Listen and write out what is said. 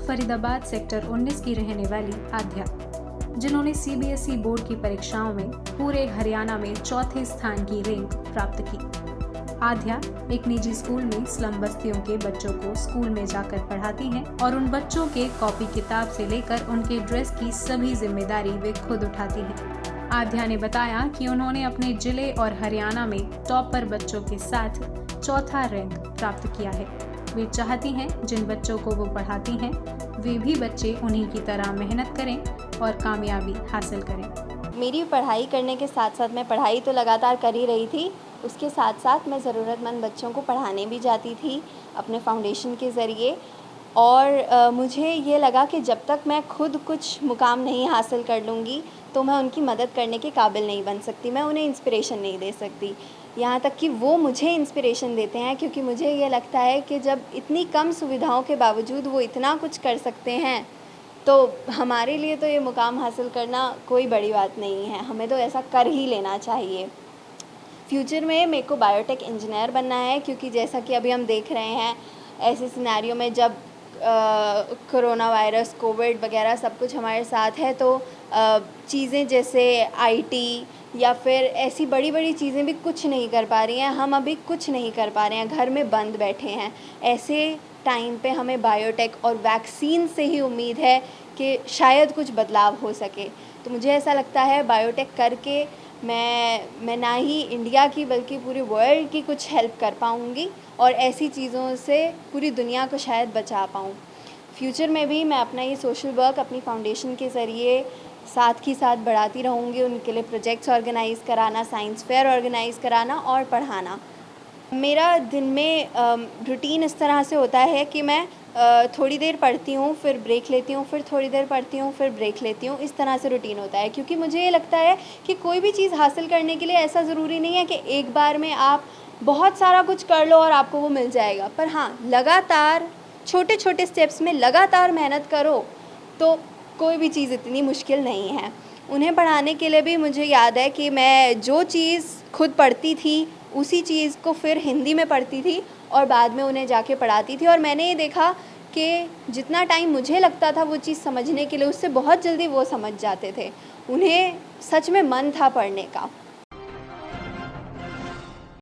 Faridabad sector 19 की रहने वाली आध्या, जिन्होंने सीबीएसई बोर्ड की परीक्षाओं में पूरे हरियाणा में चौथे स्थान की रैंक प्राप्त की। आध्या एक निजी स्कूल में स्लम बस्तियों के बच्चों को स्कूल में जाकर पढ़ाती हैं और उन बच्चों के कॉपी किताब से लेकर उनके ड्रेस की सभी जिम्मेदारी वे खुद उठाती हैं। आध्या ने बताया कि उन्होंने अपने जिले और हरियाणा में टॉपर बच्चों के साथ चौथा रैंक प्राप्त किया है। वे चाहती हैं जिन बच्चों को वो पढ़ाती हैं वे भी बच्चे उन्हीं की तरह मेहनत करें और कामयाबी हासिल करें। मेरी पढ़ाई करने के साथ साथ, मैं पढ़ाई तो लगातार कर ही रही थी, उसके साथ साथ मैं ज़रूरतमंद बच्चों को पढ़ाने भी जाती थी अपने फाउंडेशन के ज़रिए। और मुझे ये लगा कि जब तक मैं खुद कुछ मुकाम नहीं हासिल कर लूँगी तो मैं उनकी मदद करने के काबिल नहीं बन सकती, मैं उन्हें इंस्पिरेशन नहीं दे सकती। यहाँ तक कि वो मुझे इंस्पिरेशन देते हैं, क्योंकि मुझे ये लगता है कि जब इतनी कम सुविधाओं के बावजूद वो इतना कुछ कर सकते हैं तो हमारे लिए तो ये मुकाम हासिल करना कोई बड़ी बात नहीं है, हमें तो ऐसा कर ही लेना चाहिए। फ्यूचर में मेरे को बायोटेक इंजीनियर बनना है, क्योंकि जैसा कि अभी हम देख रहे हैं ऐसे सिनेरियो में जब कोरोना वायरस, कोविड वगैरह सब कुछ हमारे साथ है, तो चीज़ें जैसे आईटी या फिर ऐसी बड़ी बड़ी चीज़ें भी कुछ नहीं कर पा रही हैं। हम अभी कुछ नहीं कर पा रहे हैं, घर में बंद बैठे हैं। ऐसे टाइम पे हमें बायोटेक और वैक्सीन से ही उम्मीद है कि शायद कुछ बदलाव हो सके। तो मुझे ऐसा लगता है बायोटेक करके मैं ना ही इंडिया की बल्कि पूरी वर्ल्ड की कुछ हेल्प कर पाऊँगी और ऐसी चीज़ों से पूरी दुनिया को शायद बचा पाऊँ। फ्यूचर में भी मैं अपना ये सोशल वर्क अपनी फाउंडेशन के ज़रिए साथ ही साथ बढ़ाती रहूँगी, उनके लिए प्रोजेक्ट्स ऑर्गेनाइज़ कराना, साइंस फेयर ऑर्गेनाइज़ कराना और पढ़ाना। मेरा दिन में रूटीन इस तरह से होता है कि मैं थोड़ी देर पढ़ती हूँ, फिर ब्रेक लेती हूँ, फिर थोड़ी देर पढ़ती हूँ, फिर ब्रेक लेती हूँ। इस तरह से रूटीन होता है, क्योंकि मुझे ये लगता है कि कोई भी चीज़ हासिल करने के लिए ऐसा ज़रूरी नहीं है कि एक बार में आप बहुत सारा कुछ कर लो और आपको वो मिल जाएगा। पर हाँ, लगातार छोटे छोटे स्टेप्स में लगातार मेहनत करो तो कोई भी चीज़ इतनी मुश्किल नहीं है। उन्हें पढ़ाने के लिए भी मुझे याद है कि मैं जो चीज़ खुद पढ़ती थी उसी चीज़ को फिर हिंदी में पढ़ती थी और बाद में उन्हें जाके पढ़ाती थी। और मैंने ये देखा कि जितना टाइम मुझे लगता था वो चीज़ समझने के लिए, उससे बहुत जल्दी वो समझ जाते थे। उन्हें सच में मन था पढ़ने का।